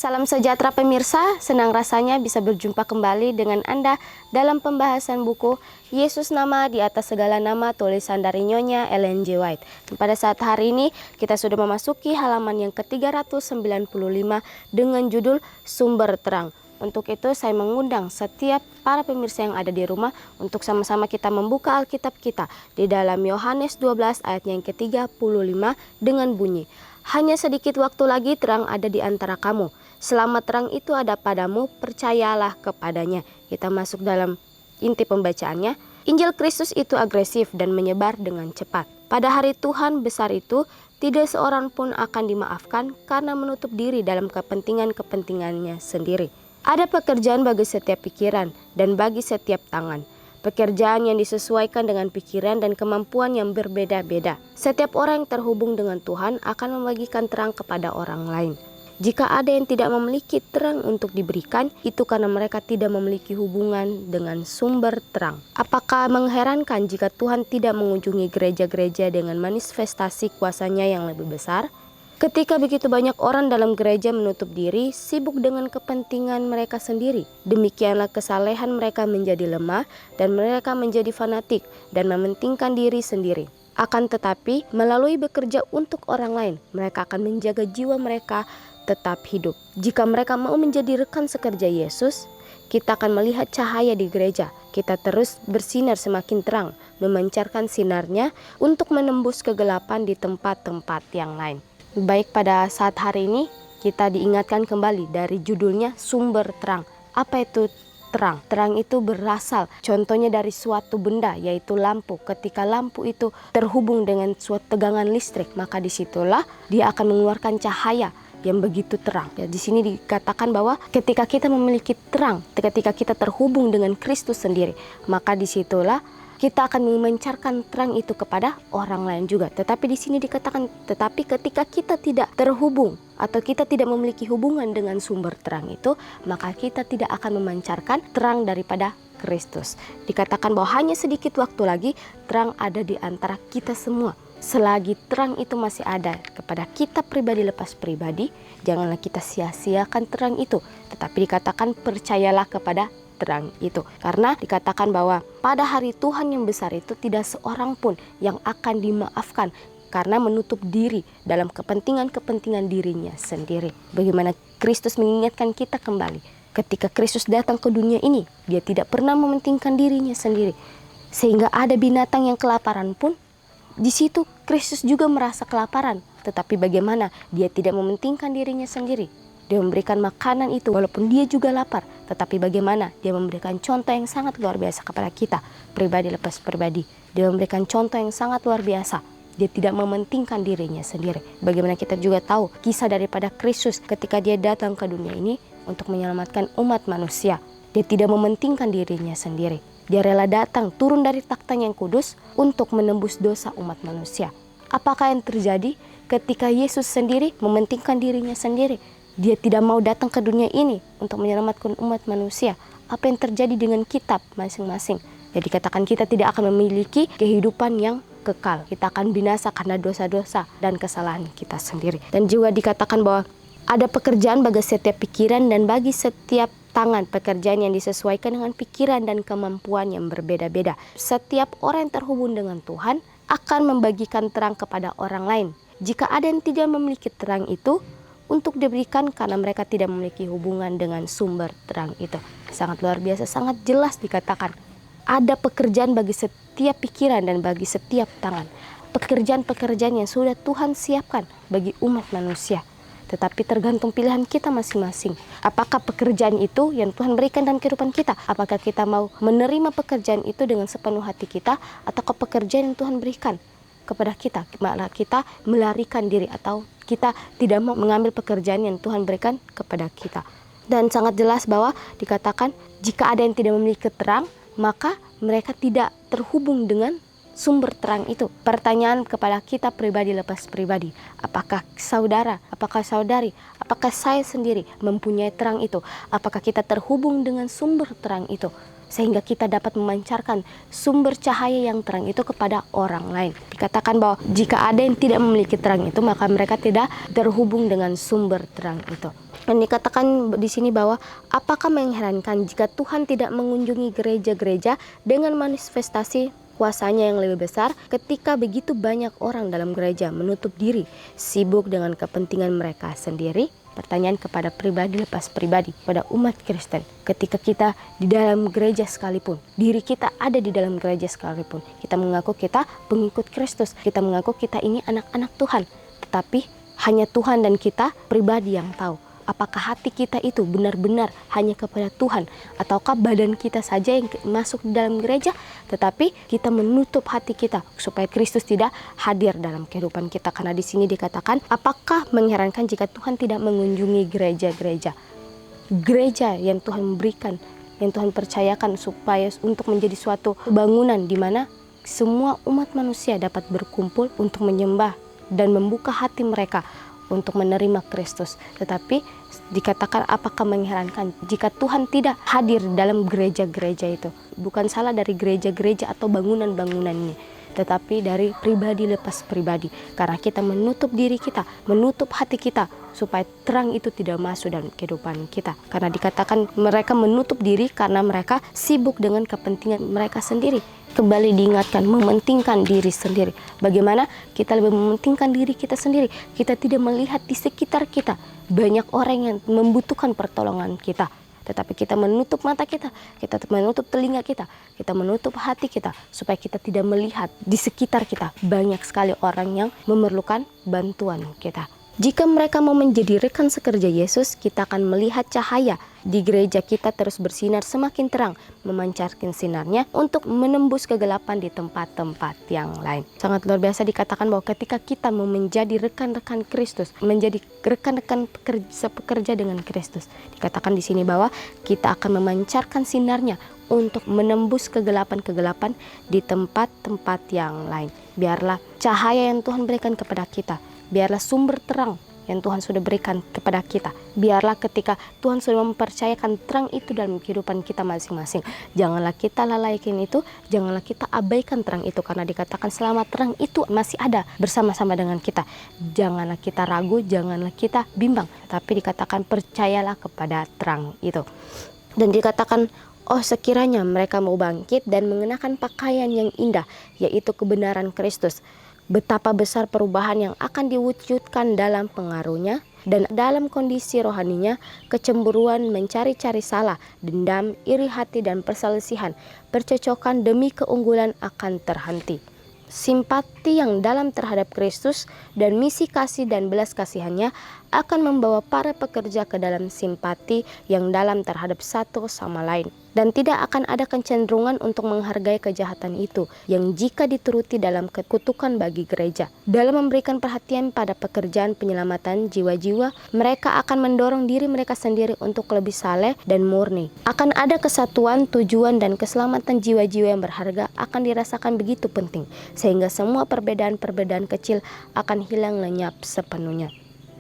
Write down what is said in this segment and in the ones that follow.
Salam sejahtera pemirsa, senang rasanya bisa berjumpa kembali dengan Anda dalam pembahasan buku Yesus Nama di Atas Segala Nama, tulisan dari Nyonya Ellen G. White. Pada saat hari ini kita sudah memasuki halaman yang ke-395 dengan judul Sumber Terang. Untuk itu saya mengundang setiap para pemirsa yang ada di rumah untuk sama-sama kita membuka Alkitab kita di dalam Yohanes 12 ayat yang ke-35 dengan bunyi, "Hanya sedikit waktu lagi terang ada di antara kamu. Selama terang itu ada padamu, percayalah kepadanya." Kita masuk dalam inti pembacaannya. Injil Kristus itu agresif dan menyebar dengan cepat. Pada hari Tuhan besar itu, tidak seorang pun akan dimaafkan karena menutup diri dalam kepentingan-kepentingannya sendiri. Ada pekerjaan bagi setiap pikiran dan bagi setiap tangan. Pekerjaan yang disesuaikan dengan pikiran dan kemampuan yang berbeda-beda. Setiap orang yang terhubung dengan Tuhan akan membagikan terang kepada orang lain. Jika ada yang tidak memiliki terang untuk diberikan, itu karena mereka tidak memiliki hubungan dengan sumber terang. Apakah mengherankan jika Tuhan tidak mengunjungi gereja-gereja dengan manifestasi kuasanya yang lebih besar? Ketika begitu banyak orang dalam gereja menutup diri, sibuk dengan kepentingan mereka sendiri, demikianlah kesalehan mereka menjadi lemah dan mereka menjadi fanatik dan mementingkan diri sendiri. Akan tetapi, melalui bekerja untuk orang lain, mereka akan menjaga jiwa mereka tetap hidup. Jika mereka mau menjadi rekan sekerja Yesus, kita akan melihat cahaya di gereja. Kita terus bersinar semakin terang, memancarkan sinarnya untuk menembus kegelapan di tempat-tempat yang lain. Baik, pada saat hari ini kita diingatkan kembali dari judulnya Sumber Terang. Apa itu terang? Terang itu berasal contohnya dari suatu benda, yaitu lampu. Ketika lampu itu terhubung dengan suatu tegangan listrik, maka disitulah dia akan mengeluarkan cahaya yang begitu terang. Ya, di sini dikatakan bahwa ketika kita memiliki terang, ketika kita terhubung dengan Kristus sendiri, maka disitulah kita akan memancarkan terang itu kepada orang lain juga. Tetapi di sini dikatakan, tetapi ketika kita tidak terhubung atau kita tidak memiliki hubungan dengan sumber terang itu, maka kita tidak akan memancarkan terang daripada Kristus. Dikatakan bahwa hanya sedikit waktu lagi terang ada di antara kita semua. Selagi terang itu masih ada kepada kita pribadi lepas pribadi, janganlah kita sia-siakan terang itu. Tetapi dikatakan percayalah kepada terang itu. Karena dikatakan bahwa pada hari Tuhan yang besar itu tidak seorang pun yang akan dimaafkan karena menutup diri dalam kepentingan-kepentingan dirinya sendiri. Bagaimana Kristus mengingatkan kita kembali. Ketika Kristus datang ke dunia ini, dia tidak pernah mementingkan dirinya sendiri. Sehingga ada binatang yang kelaparan pun, di situ Kristus juga merasa kelaparan. Tetapi bagaimana dia tidak mementingkan dirinya sendiri. Dia memberikan makanan itu walaupun dia juga lapar. Tetapi bagaimana dia memberikan contoh yang sangat luar biasa kepada kita, pribadi lepas pribadi. Dia memberikan contoh yang sangat luar biasa. Dia tidak mementingkan dirinya sendiri. Bagaimana kita juga tahu kisah daripada Kristus ketika dia datang ke dunia ini untuk menyelamatkan umat manusia. Dia tidak mementingkan dirinya sendiri. Dia rela datang turun dari takhta yang kudus untuk menembus dosa umat manusia. Apakah yang terjadi ketika Yesus sendiri mementingkan dirinya sendiri? Dia tidak mau datang ke dunia ini untuk menyelamatkan umat manusia. Apa yang terjadi dengan kita masing-masing? Jadi katakan kita tidak akan memiliki kehidupan yang kekal. Kita akan binasa karena dosa-dosa dan kesalahan kita sendiri. Dan juga dikatakan bahwa ada pekerjaan bagi setiap pikiran dan bagi setiap tangan, pekerjaan yang disesuaikan dengan pikiran dan kemampuan yang berbeda-beda. Setiap orang yang terhubung dengan Tuhan akan membagikan terang kepada orang lain. Jika ada yang tidak memiliki terang itu, untuk diberikan karena mereka tidak memiliki hubungan dengan sumber terang itu. Sangat luar biasa, sangat jelas dikatakan. Ada pekerjaan bagi setiap pikiran dan bagi setiap tangan. Pekerjaan-pekerjaan yang sudah Tuhan siapkan bagi umat manusia. Tetapi tergantung pilihan kita masing-masing. Apakah pekerjaan itu yang Tuhan berikan dalam kehidupan kita? Apakah kita mau menerima pekerjaan itu dengan sepenuh hati kita? Ataukah pekerjaan yang Tuhan berikan kepada kita, malah kita melarikan diri atau kita tidak mau mengambil pekerjaan yang Tuhan berikan kepada kita. Dan sangat jelas bahwa dikatakan jika ada yang tidak memiliki terang, maka mereka tidak terhubung dengan sumber terang itu. Pertanyaan kepada kita pribadi lepas pribadi, apakah saudara, apakah saudari, apakah saya sendiri mempunyai terang itu? Apakah kita terhubung dengan sumber terang itu? Sehingga kita dapat memancarkan sumber cahaya yang terang itu kepada orang lain. Dikatakan bahwa jika ada yang tidak memiliki terang itu, maka mereka tidak terhubung dengan sumber terang itu. Dan dikatakan di sini bahwa apakah mengherankan jika Tuhan tidak mengunjungi gereja-gereja dengan manifestasi kuasanya yang lebih besar ketika begitu banyak orang dalam gereja menutup diri, sibuk dengan kepentingan mereka sendiri. Pertanyaan kepada pribadi lepas pribadi, pada umat Kristen. Ketika kita di dalam gereja sekalipun, diri kita ada di dalam gereja sekalipun, kita mengaku kita pengikut Kristus, kita mengaku kita ini anak-anak Tuhan, tetapi hanya Tuhan dan kita pribadi yang tahu apakah hati kita itu benar-benar hanya kepada Tuhan, ataukah badan kita saja yang masuk di dalam gereja, tetapi kita menutup hati kita supaya Kristus tidak hadir dalam kehidupan kita. Karena di sini dikatakan, apakah mengherankan jika Tuhan tidak mengunjungi gereja-gereja yang Tuhan berikan, yang Tuhan percayakan supaya untuk menjadi suatu bangunan di mana semua umat manusia dapat berkumpul untuk menyembah dan membuka hati mereka untuk menerima Kristus. Tetapi dikatakan apakah mengherankan jika Tuhan tidak hadir dalam gereja-gereja itu. Bukan salah dari gereja-gereja atau bangunan-bangunannya, tetapi dari pribadi lepas pribadi. Karena kita menutup diri kita, menutup hati kita supaya terang itu tidak masuk dalam kehidupan kita. Karena dikatakan mereka menutup diri karena mereka sibuk dengan kepentingan mereka sendiri. Kembali diingatkan, mementingkan diri sendiri. Bagaimana kita lebih mementingkan diri kita sendiri. Kita tidak melihat di sekitar kita banyak orang yang membutuhkan pertolongan kita, tetapi kita menutup mata kita menutup telinga kita menutup hati kita supaya kita tidak melihat di sekitar kita banyak sekali orang yang memerlukan bantuan kita. Jika mereka mau menjadi rekan sekerja Yesus, kita akan melihat cahaya di gereja kita terus bersinar semakin terang, memancarkan sinarnya untuk menembus kegelapan di tempat-tempat yang lain. Sangat luar biasa dikatakan bahwa ketika kita mau menjadi rekan-rekan Kristus, menjadi rekan-rekan pekerja dengan Kristus, dikatakan di sini bahwa kita akan memancarkan sinarnya untuk menembus kegelapan-kegelapan di tempat-tempat yang lain. Biarlah cahaya yang Tuhan berikan kepada kita, biarlah sumber terang yang Tuhan sudah berikan kepada kita, biarlah ketika Tuhan sudah mempercayakan terang itu dalam kehidupan kita masing-masing, janganlah kita lalaikan itu, janganlah kita abaikan terang itu, karena dikatakan selama terang itu masih ada bersama-sama dengan kita, janganlah kita ragu, janganlah kita bimbang, tapi dikatakan percayalah kepada terang itu. Dan dikatakan, oh sekiranya mereka mau bangkit dan mengenakan pakaian yang indah, yaitu kebenaran Kristus. Betapa besar perubahan yang akan diwujudkan dalam pengaruhnya dan dalam kondisi rohaninya. Kecemburuan, mencari-cari salah, dendam, iri hati dan perselisihan, percocokan demi keunggulan akan terhenti. Simpati yang dalam terhadap Kristus dan misi kasih dan belas kasihannya akan membawa para pekerja ke dalam simpati yang dalam terhadap satu sama lain. Dan tidak akan ada kecenderungan untuk menghargai kejahatan itu yang jika dituruti dalam kekutukan bagi gereja. Dalam memberikan perhatian pada pekerjaan penyelamatan jiwa-jiwa, mereka akan mendorong diri mereka sendiri untuk lebih saleh dan murni. Akan ada kesatuan, tujuan, dan keselamatan jiwa-jiwa yang berharga akan dirasakan begitu penting, sehingga semua perbedaan-perbedaan kecil akan hilang lenyap sepenuhnya.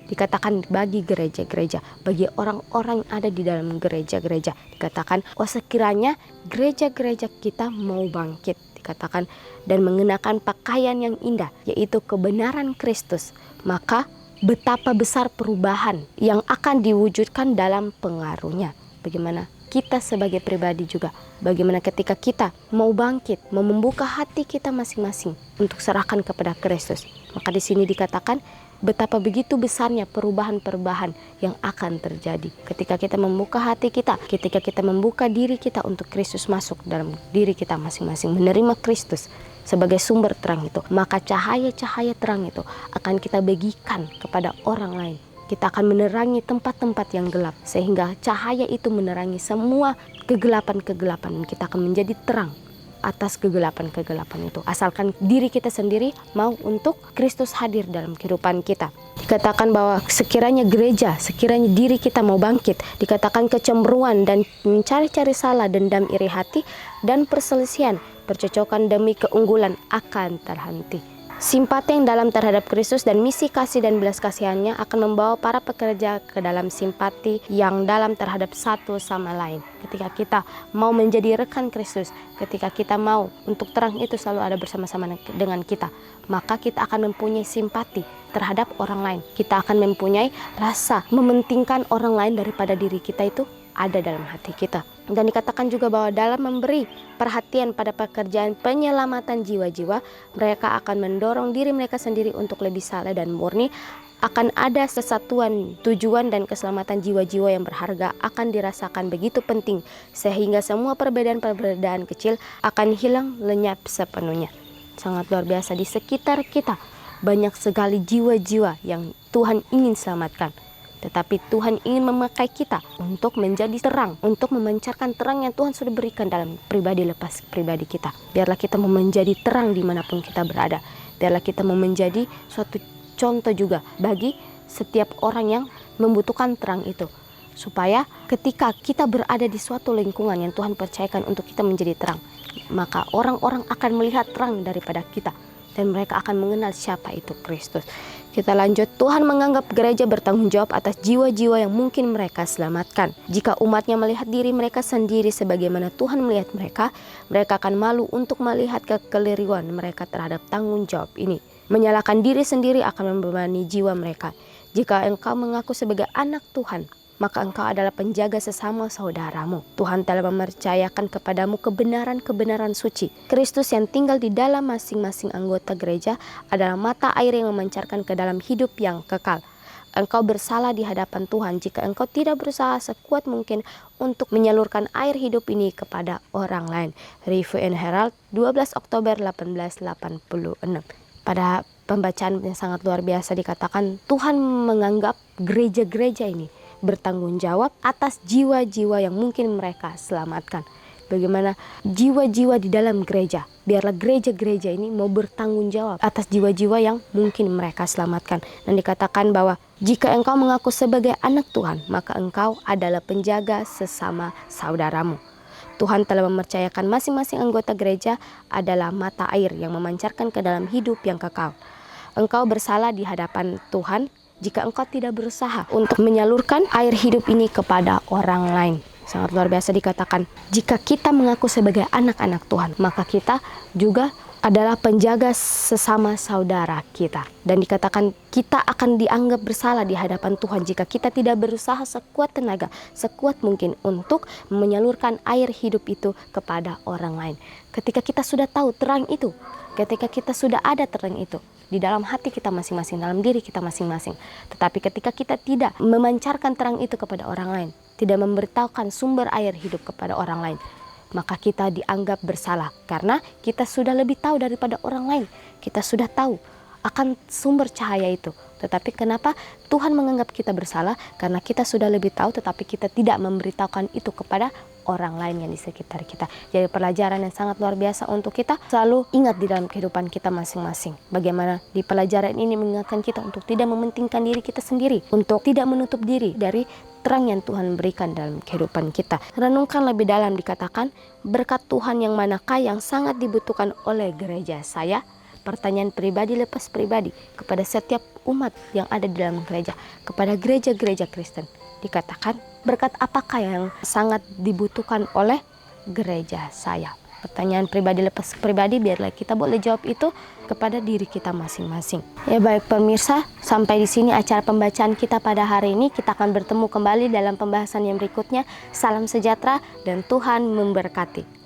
Dikatakan bagi gereja-gereja, bagi orang-orang yang ada di dalam gereja-gereja, dikatakan, oh sekiranya gereja-gereja kita mau bangkit, dikatakan, dan mengenakan pakaian yang indah, yaitu kebenaran Kristus, maka betapa besar perubahan yang akan diwujudkan dalam pengaruhnya. Bagaimana kita sebagai pribadi juga, bagaimana ketika kita mau bangkit, mau membuka hati kita masing-masing untuk serahkan kepada Kristus, maka di sini dikatakan betapa begitu besarnya perubahan-perubahan yang akan terjadi ketika kita membuka hati kita, ketika kita membuka diri kita untuk Kristus masuk dalam diri kita masing-masing, menerima Kristus sebagai sumber terang itu, maka cahaya-cahaya terang itu akan kita bagikan kepada orang lain. Kita akan menerangi tempat-tempat yang gelap, sehingga cahaya itu menerangi semua kegelapan-kegelapan. Kita akan menjadi terang atas kegelapan-kegelapan itu, asalkan diri kita sendiri mau untuk Kristus hadir dalam kehidupan kita. Dikatakan bahwa sekiranya gereja, sekiranya diri kita mau bangkit, dikatakan kecemburuan dan mencari-cari salah, dendam, iri hati, dan perselisihan, percocokan demi keunggulan akan terhenti. Simpati yang dalam terhadap Kristus dan misi kasih dan belas kasihannya akan membawa para pekerja ke dalam simpati yang dalam terhadap satu sama lain. Ketika kita mau menjadi rekan Kristus, ketika kita mau untuk terang itu selalu ada bersama-sama dengan kita, maka kita akan mempunyai simpati terhadap orang lain. Kita akan mempunyai rasa mementingkan orang lain daripada diri kita itu ada dalam hati kita. Dan dikatakan juga bahwa dalam memberi perhatian pada pekerjaan penyelamatan jiwa-jiwa, mereka akan mendorong diri mereka sendiri untuk lebih saleh dan murni. Akan ada kesatuan tujuan dan keselamatan jiwa-jiwa yang berharga akan dirasakan begitu penting, sehingga semua perbedaan-perbedaan kecil akan hilang lenyap sepenuhnya. Sangat luar biasa, di sekitar kita banyak sekali jiwa-jiwa yang Tuhan ingin selamatkan. Tetapi Tuhan ingin memakai kita untuk menjadi terang, untuk memancarkan terang yang Tuhan sudah berikan dalam pribadi lepas pribadi kita. Biarlah kita mau menjadi terang dimanapun kita berada. Biarlah kita mau menjadi suatu contoh juga bagi setiap orang yang membutuhkan terang itu. Supaya ketika kita berada di suatu lingkungan yang Tuhan percayakan untuk kita menjadi terang, maka orang-orang akan melihat terang daripada kita. Dan mereka akan mengenal siapa itu Kristus. Kita lanjut, Tuhan menganggap gereja bertanggung jawab atas jiwa-jiwa yang mungkin mereka selamatkan. Jika umatnya melihat diri mereka sendiri sebagaimana Tuhan melihat mereka, mereka akan malu untuk melihat kekeliruan mereka terhadap tanggung jawab ini. Menyalahkan diri sendiri akan membebani jiwa mereka. Jika engkau mengaku sebagai anak Tuhan, maka engkau adalah penjaga sesama saudaramu. Tuhan telah mempercayakan kepadamu kebenaran-kebenaran suci. Kristus yang tinggal di dalam masing-masing anggota gereja adalah mata air yang memancarkan ke dalam hidup yang kekal. Engkau bersalah di hadapan Tuhan jika engkau tidak berusaha sekuat mungkin untuk menyalurkan air hidup ini kepada orang lain. Review and Herald, 12 Oktober 1886. Pada pembacaan yang sangat luar biasa dikatakan, Tuhan menganggap gereja-gereja ini bertanggung jawab atas jiwa-jiwa yang mungkin mereka selamatkan. Bagaimana jiwa-jiwa di dalam gereja, biarlah gereja-gereja ini mau bertanggung jawab atas jiwa-jiwa yang mungkin mereka selamatkan. Dan dikatakan bahwa jika engkau mengaku sebagai anak Tuhan, maka engkau adalah penjaga sesama saudaramu. Tuhan telah mempercayakan masing-masing anggota gereja adalah mata air yang memancarkan ke dalam hidup yang kekal. Engkau bersalah di hadapan Tuhan jika engkau tidak berusaha untuk menyalurkan air hidup ini kepada orang lain. Sangat luar biasa dikatakan, jika kita mengaku sebagai anak-anak Tuhan, maka kita juga adalah penjaga sesama saudara kita. Dan dikatakan kita akan dianggap bersalah di hadapan Tuhan jika kita tidak berusaha sekuat tenaga, sekuat mungkin untuk menyalurkan air hidup itu kepada orang lain. Ketika kita sudah tahu terang itu, ketika kita sudah ada terang itu di dalam hati kita masing-masing, dalam diri kita masing-masing. Tetapi ketika kita tidak memancarkan terang itu kepada orang lain, tidak memberitahukan sumber air hidup kepada orang lain, maka kita dianggap bersalah. Karena kita sudah lebih tahu daripada orang lain. Kita sudah tahu akan sumber cahaya itu. Tetapi kenapa Tuhan menganggap kita bersalah? Karena kita sudah lebih tahu tetapi kita tidak memberitahukan itu kepada orang lain yang di sekitar kita. Jadi pelajaran yang sangat luar biasa untuk kita selalu ingat di dalam kehidupan kita masing-masing. Bagaimana di pelajaran ini mengingatkan kita untuk tidak mementingkan diri kita sendiri, untuk tidak menutup diri dari terang yang Tuhan berikan dalam kehidupan kita. Renungkan lebih dalam, dikatakan berkat Tuhan yang manakah yang sangat dibutuhkan oleh gereja saya? Pertanyaan pribadi lepas pribadi kepada setiap umat yang ada di dalam gereja, kepada gereja-gereja Kristen. Dikatakan berkat apakah yang sangat dibutuhkan oleh gereja saya? Pertanyaan pribadi lepas pribadi, biarlah kita boleh jawab itu kepada diri kita masing-masing. Ya baik pemirsa, sampai di sini acara pembacaan kita pada hari ini. Kita akan bertemu kembali dalam pembahasan yang berikutnya. Salam sejahtera dan Tuhan memberkati.